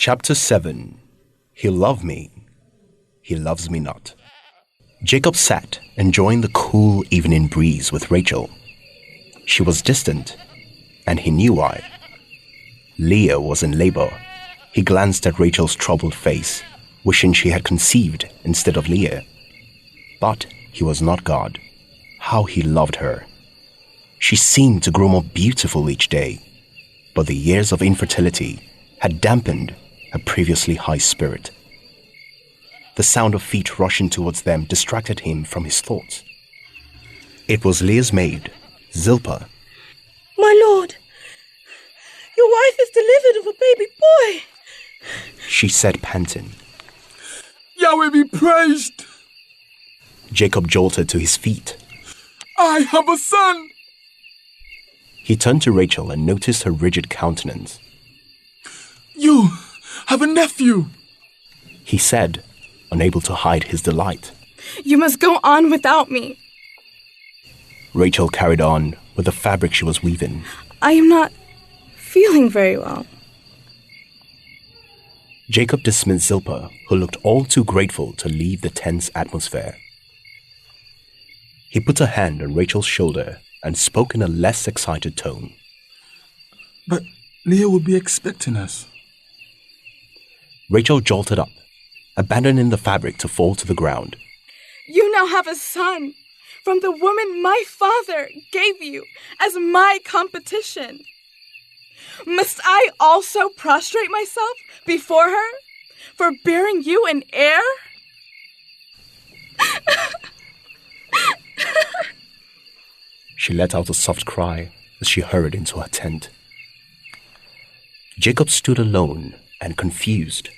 Chapter 7. He loved me. He loves me not. Jacob sat, enjoying the cool evening breeze with Rachel. She was distant, and he knew why. Leah was in labor. He glanced at Rachel's troubled face, wishing she had conceived instead of Leah. But he was not God. How he loved her. She seemed to grow more beautiful each day, but the years of infertility had dampened her previously high spirit. The sound of feet rushing towards them distracted him from his thoughts. It was Leah's maid, Zilpah. My lord, your wife is delivered of a baby boy, she said, panting. Yahweh be praised! Jacob jolted to his feet. I have a son! He turned to Rachel and noticed her rigid countenance. You have a nephew, he said, unable to hide his delight. You must go on without me. Rachel carried on with the fabric she was weaving. I am not feeling very well. Jacob dismissed Zilpah, who looked all too grateful to leave the tense atmosphere. He put a hand on Rachel's shoulder and spoke in a less excited tone. But Leah will be expecting us. Rachel jolted up, abandoning the fabric to fall to the ground. You now have a son from the woman my father gave you as my competition. Must I also prostrate myself before her for bearing you an heir? She let out a soft cry as she hurried into her tent. Jacob stood alone and confused.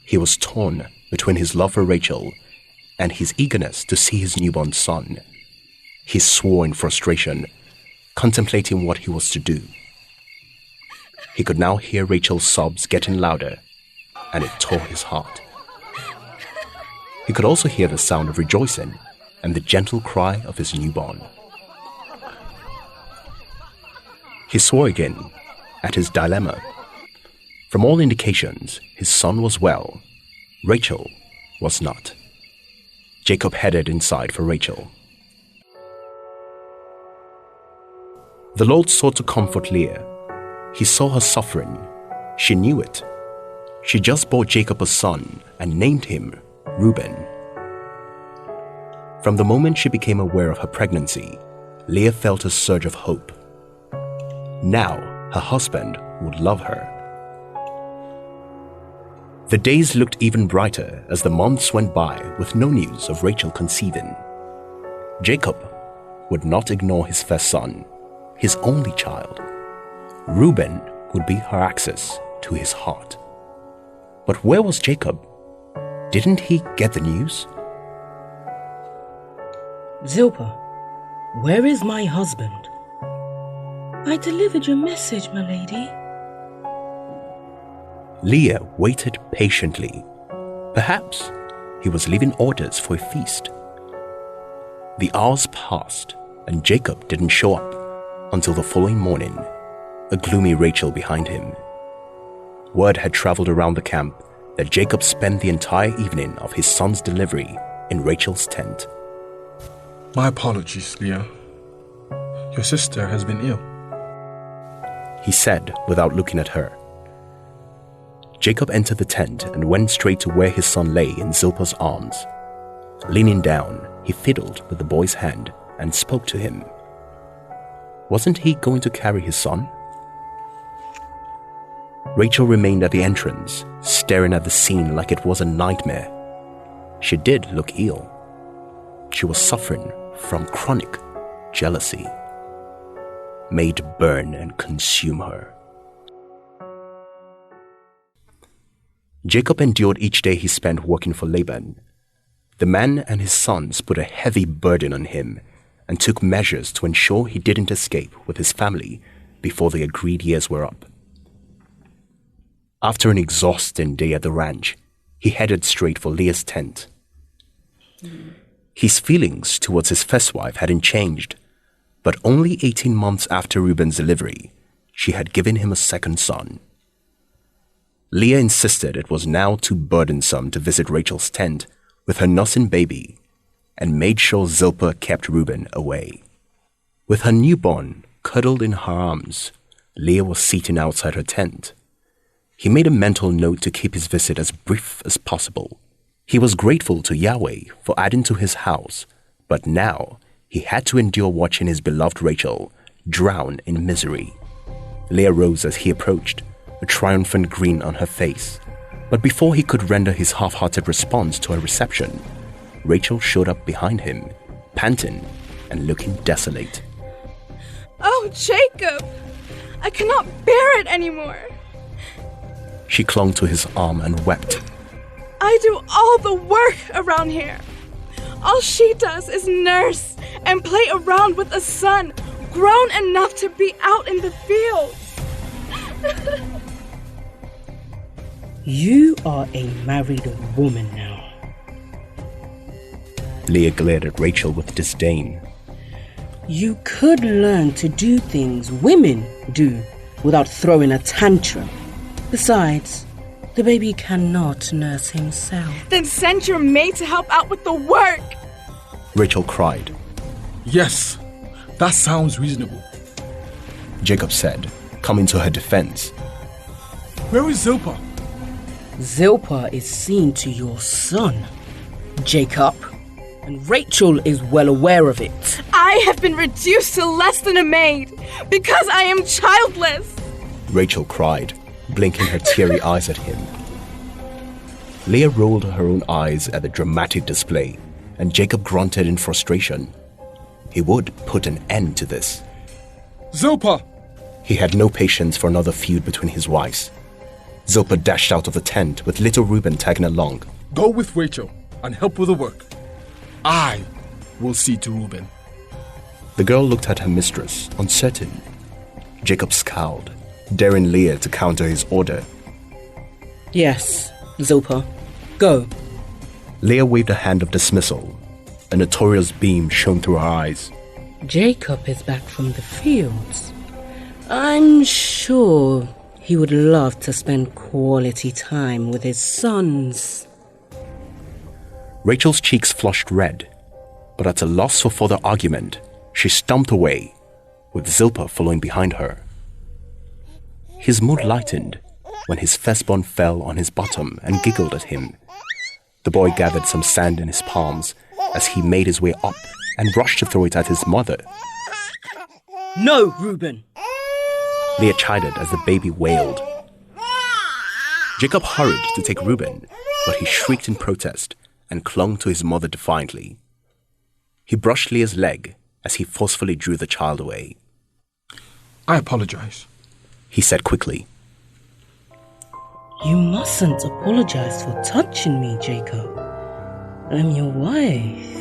He was torn between his love for Rachel and his eagerness to see his newborn son. He swore in frustration, contemplating what he was to do. He could now hear Rachel's sobs getting louder, and it tore his heart. He could also hear the sound of rejoicing and the gentle cry of his newborn. He swore again at his dilemma. From all indications, his son was well. Rachel was not. Jacob headed inside for Rachel. The Lord sought to comfort Leah. He saw her suffering. She knew it. She just bore Jacob a son and named him Reuben. From the moment she became aware of her pregnancy, Leah felt a surge of hope. Now her husband would love her. The days looked even brighter as the months went by with no news of Rachel conceiving. Jacob would not ignore his first son, his only child. Reuben would be her access to his heart. But where was Jacob? Didn't he get the news? Zilpah, where is my husband? I delivered your message, my lady. Leah waited patiently. Perhaps he was leaving orders for a feast. The hours passed, and Jacob didn't show up until the following morning, a gloomy Rachel behind him. Word had traveled around the camp that Jacob spent the entire evening of his son's delivery in Rachel's tent. My apologies, Leah. Your sister has been ill, he said without looking at her. Jacob entered the tent and went straight to where his son lay in Zilpah's arms. Leaning down, he fiddled with the boy's hand and spoke to him. Wasn't he going to carry his son? Rachel remained at the entrance, staring at the scene like it was a nightmare. She did look ill. She was suffering from chronic jealousy. May it burn and consume her. Jacob endured each day he spent working for Laban. The man and his sons put a heavy burden on him and took measures to ensure he didn't escape with his family before the agreed years were up. After an exhausting day at the ranch, he headed straight for Leah's tent. His feelings towards his first wife hadn't changed, but only 18 months after Reuben's delivery, she had given him a second son. Leah insisted it was now too burdensome to visit Rachel's tent with her nursing baby and made sure Zilpah kept Reuben away. With her newborn cuddled in her arms, Leah was sitting outside her tent. He made a mental note to keep his visit as brief as possible. He was grateful to Yahweh for adding to his house, but now he had to endure watching his beloved Rachel drown in misery. Leah rose as he approached, a triumphant grin on her face. But before he could render his half-hearted response to her reception, Rachel showed up behind him, panting and looking desolate. Oh, Jacob! I cannot bear it anymore. She clung to his arm and wept. I do all the work around here. All she does is nurse and play around with a son grown enough to be out in the field. You are a married woman now. Leah glared at Rachel with disdain. You could learn to do things women do without throwing a tantrum. Besides, the baby cannot nurse himself. Then send your maid to help out with the work. Rachel cried. Yes, that sounds reasonable. Jacob said, coming to her defense. Where is Zilpah? Zilpah is seen to your son, Jacob, and Rachel is well aware of it. I have been reduced to less than a maid because I am childless. Rachel cried, blinking her teary eyes at him. Leah rolled her own eyes at the dramatic display, and Jacob grunted in frustration. He would put an end to this. Zilpah! He had no patience for another feud between his wives. Zilpah dashed out of the tent with little Reuben tagging along. Go with Rachel and help with the work. I will see to Reuben. The girl looked at her mistress, uncertain. Jacob scowled, daring Leah to counter his order. Yes, Zilpah, go. Leah waved a hand of dismissal. A notorious beam shone through her eyes. Jacob is back from the fields. I'm sure he would love to spend quality time with his sons. Rachel's cheeks flushed red, but at a loss for further argument, she stomped away, with Zilpah following behind her. His mood lightened when his firstborn fell on his bottom and giggled at him. The boy gathered some sand in his palms as he made his way up and rushed to throw it at his mother. No, Reuben! Leah chided as the baby wailed. Jacob hurried to take Reuben, but he shrieked in protest and clung to his mother defiantly. He brushed Leah's leg as he forcefully drew the child away. I apologize, He said quickly. You mustn't apologize for touching me, Jacob. I'm your wife.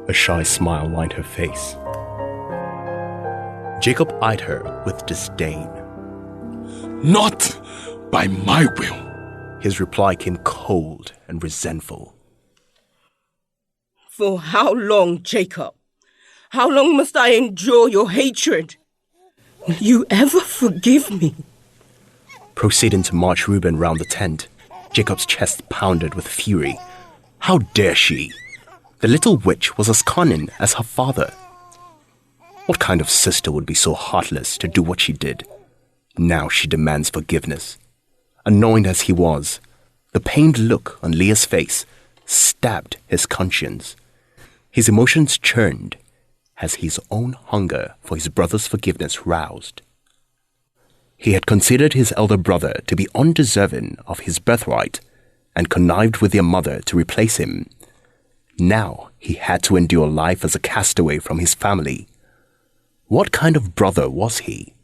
A shy smile lined her face. Jacob eyed her with disdain. Not by my will. His reply came cold and resentful. For how long, Jacob? How long must I endure your hatred? Will you ever forgive me? Proceeding to march Reuben round the tent, Jacob's chest pounded with fury. How dare she? The little witch was as cunning as her father. What kind of sister would be so heartless to do what she did? Now she demands forgiveness. Annoyed as he was, the pained look on Leah's face stabbed his conscience. His emotions churned as his own hunger for his brother's forgiveness roused. He had considered his elder brother to be undeserving of his birthright and connived with their mother to replace him. Now he had to endure life as a castaway from his family. What kind of brother was he?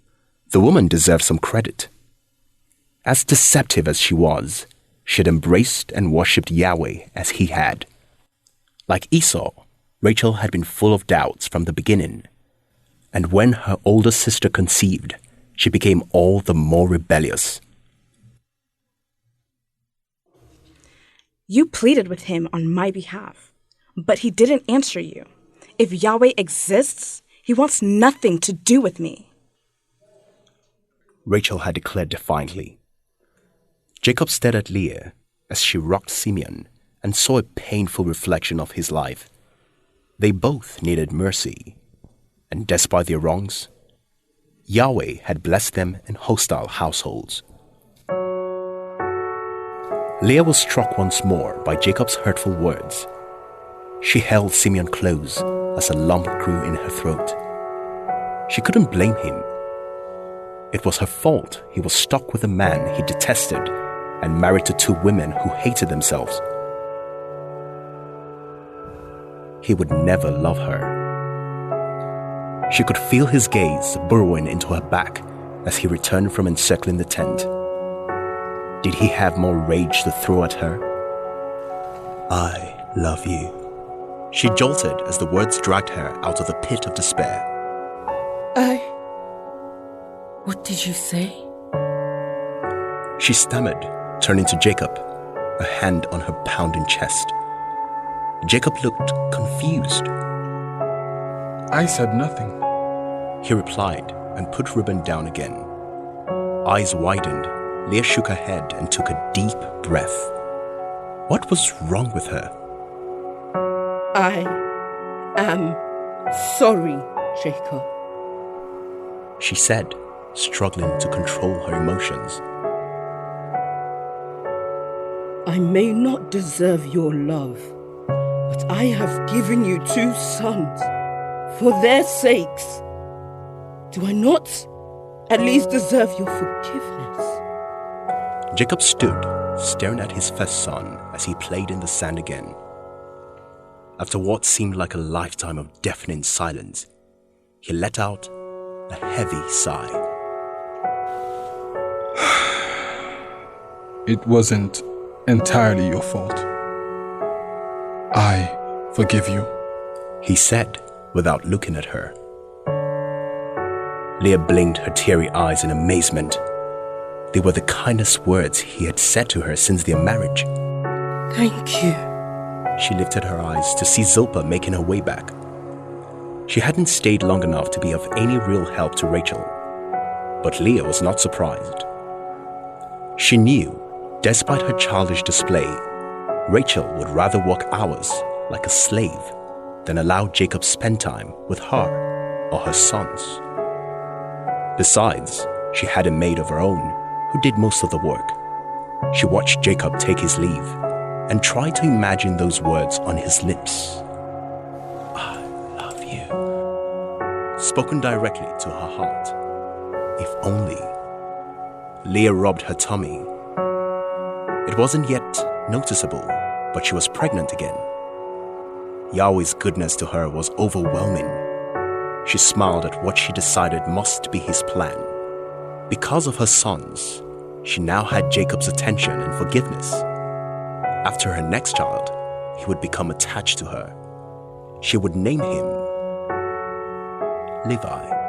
The woman deserved some credit. As deceptive as she was, she had embraced and worshipped Yahweh as he had. Like Esau, Rachel had been full of doubts from the beginning, and when her older sister conceived, she became all the more rebellious. You pleaded with him on my behalf, but he didn't answer you. If Yahweh exists, he wants nothing to do with me. Rachel had declared defiantly. Jacob stared at Leah as she rocked Simeon and saw a painful reflection of his life. They both needed mercy, and despite their wrongs, Yahweh had blessed them in hostile households. Leah was struck once more by Jacob's hurtful words. She held Simeon close as a lump grew in her throat. She couldn't blame him. It was her fault he was stuck with a man he detested and married to two women who hated themselves. He would never love her. She could feel his gaze burrowing into her back as he returned from encircling the tent. Did he have more rage to throw at her? I love you. She jolted as the words dragged her out of the pit of despair. What did you say? She stammered, turning to Jacob, a hand on her pounding chest. Jacob looked confused. I said nothing. He replied and put Reuben down again. Eyes widened, Leah shook her head and took a deep breath. What was wrong with her? I am sorry, Jacob. She said, struggling to control her emotions. I may not deserve your love, but I have given you two sons. For their sakes, do I not at least deserve your forgiveness? Jacob stood, staring at his first son as he played in the sand again. After what seemed like a lifetime of deafening silence, he let out a heavy sigh. It wasn't entirely your fault. I forgive you, he said without looking at her. Leah blinked her teary eyes in amazement. They were the kindest words he had said to her since their marriage. Thank you. She lifted her eyes to see Zilpah making her way back. She hadn't stayed long enough to be of any real help to Rachel, but Leah was not surprised. She knew, despite her childish display, Rachel would rather work hours like a slave than allow Jacob spend time with her or her sons. Besides, she had a maid of her own who did most of the work. She watched Jacob take his leave and tried to imagine those words on his lips. I love you. Spoken directly to her heart. If only. Leah rubbed her tummy. It wasn't yet noticeable, but she was pregnant again. Yahweh's goodness to her was overwhelming. She smiled at what she decided must be his plan. Because of her sons, she now had Jacob's attention and forgiveness. After her next child, he would become attached to her. She would name him Levi.